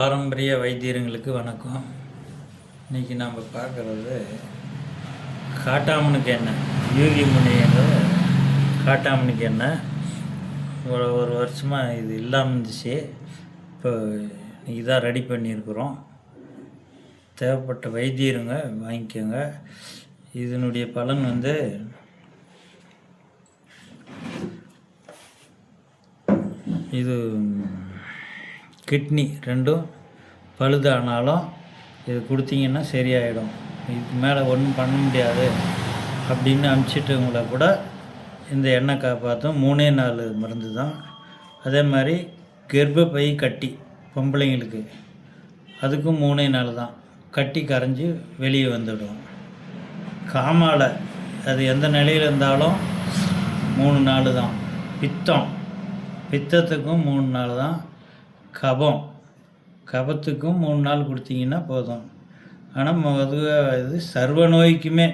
பாரம்பரிய வைத்தியர்களுக்கு வணக்கம். இன்றைக்கி நாம் பார்க்குறது காட்டாமணுக்கு எண்ணெய். யூகி முனிங்கிற காட்டாமணுக்கு எண்ணெய் ஒரு வருஷமாக இது இல்லாமல் இருந்துச்சு. இப்போ இதான் ரெடி பண்ணியிருக்கிறோம். தேவைப்பட்ட வைத்தியருங்க வாங்கிக்கோங்க. இதனுடைய பலன் இது கிட்னி ரெண்டும் பழுதானாலும் இது கொடுத்தீங்கன்னா சரியாயிடும். இதுக்கு மேலே ஒன்றும் பண்ண முடியாது அப்படின்னு அனுப்பிச்சிட்டவங்கள கூட இந்த எண்ணெய் காப்பாற்றும். 3 மருந்து தான். அதே மாதிரி கர்ப்பப்பை கட்டி பொம்பளைங்களுக்கு அதுக்கும் 3 தான். கட்டி கரைஞ்சி வெளியே வந்துடும். காமாலை அது எந்த நிலையில் இருந்தாலும் 3 தான். பித்தத்துக்கும் 3 தான். கபத்துக்கும் 3 கொடுத்தீங்கன்னா போதும். ஆனால் இது சர்வ நோய்க்குமே,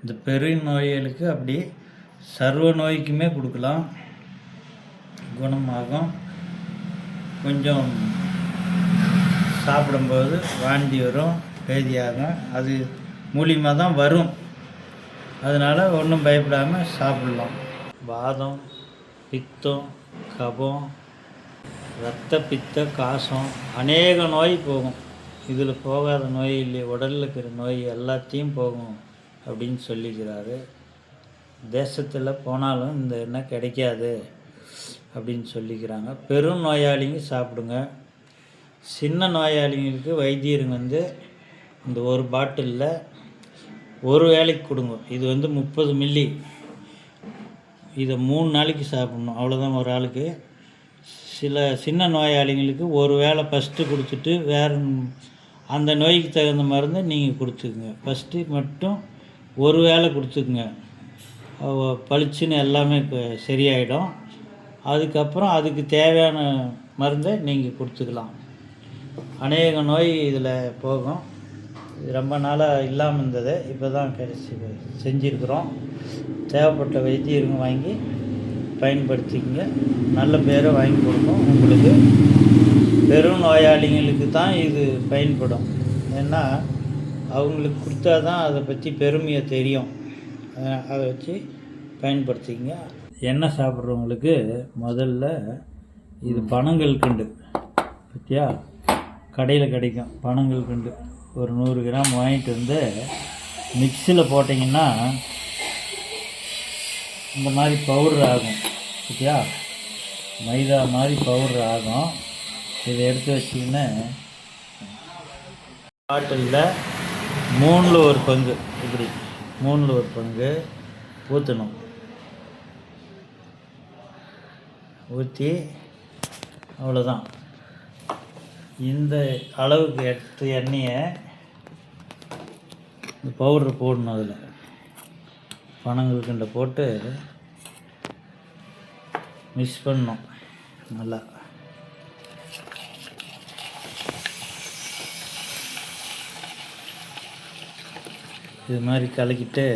இந்த பெரு நோய்களுக்கு அப்படி சர்வ நோய்க்குமே கொடுக்கலாம், குணமாகும். கொஞ்சம் சாப்பிடும்போது வாந்தி வரும், பேதியாகும். அது மூலியமாக தான் வரும். அதனால் ஒன்றும் பயப்படாமல் சாப்பிடலாம். வாதம், பித்தம், கபம், இரத்த பித்த காசம் அநேக நோய் போகும். இதில் போகாத நோய் இல்லை. உடலில் இருக்கிற நோய் எல்லாத்தையும் போகும் அப்படின்னு சொல்லிக்கிறாரு. தேசத்தில் போனாலும் இந்த எண்ணெய் கிடைக்காது அப்படின்னு சொல்லிக்கிறாங்க. பெரும் நோயாளிங்க சாப்பிடுங்க. சின்ன நோயாளிங்களுக்கு வைத்தியருங்க இந்த ஒரு பாட்டிலில் ஒரு வேளைக்கு கொடுங்க. இது 30 மில்லி. இதை 3 நாளைக்கு சாப்பிட்ணும். அவ்வளோதான் ஒரு ஆளுக்கு. சின்ன நோயாளிங்களுக்கு ஒரு வேளை ஃபஸ்ட்டு கொடுத்துட்டு வேறு அந்த நோய்க்கு தகுந்த மருந்து நீங்கள் கொடுத்துக்குங்க. ஃபஸ்ட்டு மட்டும் ஒரு வேளை கொடுத்துக்குங்க. பளிச்சுன்னு எல்லாமே இப்போ சரியாயிடும். அதுக்கப்புறம் அதுக்கு தேவையான மருந்தை நீங்கள் கொடுத்துக்கலாம். அநேக நோய் இதில் போகும். இது ரொம்ப நாளாக இல்லாமல் இருந்தது, இப்போ தான் செஞ்சுருக்குறோம். தேவைப்பட்ட வைத்தியருங்க வாங்கி பயன்படுத்திக்கங்க. நல்ல பேரை வாங்கி கொடுக்கும். உங்களுக்கு பெரும் நோயாளிங்களுக்கு தான் இது பயன்படும். ஏன்னா அவங்களுக்கு கொடுத்தா தான் அதை பற்றி பெருமையை தெரியும். அதை வச்சு பயன்படுத்திக்கங்க. எண்ணெய் சாப்பிட்றவங்களுக்கு முதல்ல இது பனங்கல்கண்டு பற்றியா கடையில் கிடைக்கும். பனங்கல்கண்டு ஒரு 100 கிராம் வாங்கிட்டு மிக்சியில் போட்டிங்கன்னா இந்த மாதிரி பவுடர் ஆகும். ஓகேயா, மைதா மாதிரி பவுடர் ஆகும். இதை எடுத்து வச்சிங்கன்னா பாட்டிலில் 3 ஒரு பங்கு, இப்படி 3 ஒரு பங்கு ஊற்றணும். ஊற்றி அவ்வளோதான். இந்த அளவுக்கு எடுத்து எண்ணெயை இந்த பவுட்ரு போடணும். அதில் பனங்கல்கண்டை போட்டு மிக்ஸ் பண்ணணும் நல்லா. இது மாதிரி கலக்கிட்டு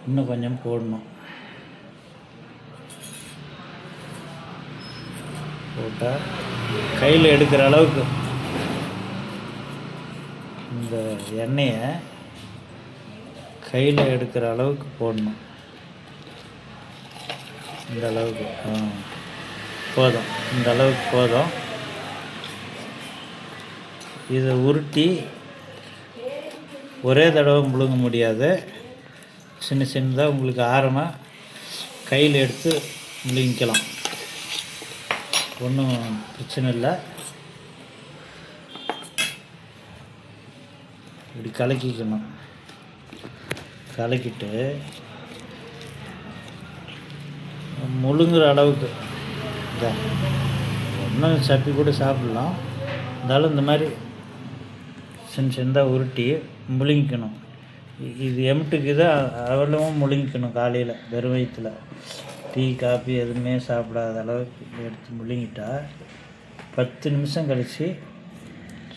இன்னும் கொஞ்சம் போடணும். போட்டால் கையில் எடுக்கிற அளவுக்கு இந்த எண்ணெயை கையில் எடுக்கிற அளவுக்கு போடணும். இந்த அளவுக்கு போதும். இந்த அளவுக்கு போதும். இதை உருட்டி ஒரே தடவை முழுங்க முடியாது. சின்னதாக உங்களுக்கு ஆரமாக கையில் எடுத்து முழுங்கிக்கலாம். ஒன்றும் பிரச்சனை இல்லை. இப்படி கலக்கிக்கணும். கலக்கிட்டு முழுங்குற அளவுக்கு ஒன்றும் சப்பி கூட சாப்பிட்லாம். இருந்தாலும் இந்த மாதிரி சின்னதாக உருட்டி முழுங்கிக்கணும். இது எம்ட்டுக்கு தான் அவ்வளவும் முழுங்கிக்கணும். காலையில் வெறும் வயிற்றில் டீ காஃபி எதுவுமே சாப்பிடாத அளவுக்கு எடுத்து முழுங்கிட்டா 10 நிமிஷம் கழித்து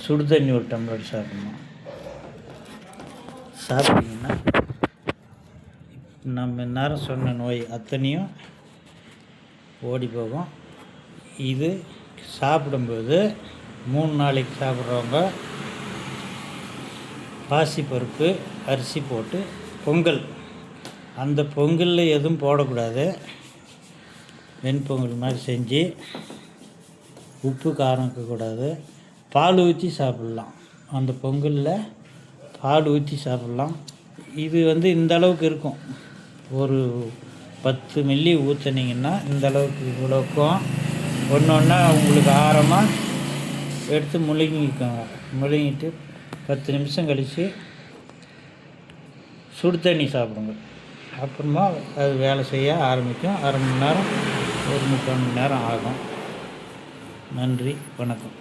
சுடு தண்ணி ஒரு டம்ளர் சாப்பிடணும். சாப்பிட்டிங்கன்னா நம்ம நேரம் சொன்ன நோய் அத்தனையும் ஓடி போகும். இது சாப்பிடும்போது 3 நாளைக்கு சாப்பிட்றவங்க பாசிப்பருப்பு அரிசி போட்டு பொங்கல், அந்த பொங்கலில் எதுவும் போடக்கூடாது, வெண்பொங்கல் மாதிரி செஞ்சு உப்பு காரம் இருக்கக்கூடாது, பால் ஊற்றி சாப்பிட்லாம். அந்த பொங்கலில் பால் ஊற்றி சாப்பிட்லாம். இது இந்த அளவுக்கு இருக்கும். ஒரு 10 மில்லி ஊற்றுனீங்கன்னா இந்த அளவுக்கு இவ்வளோக்கும். ஒன்று ஒன்றா உங்களுக்கு ஆரமாக எடுத்து முழுங்கிக்கோங்க. முழுங்கிட்டு 10 நிமிஷம் கழித்து சுடு தண்ணி சாப்பிடுங்க. அப்புறமா அது வேலை செய்ய ஆரம்பிக்கும். அரை மணி நேரம் 1 முக்கால் மணி நேரம் ஆகும். நன்றி, வணக்கம்.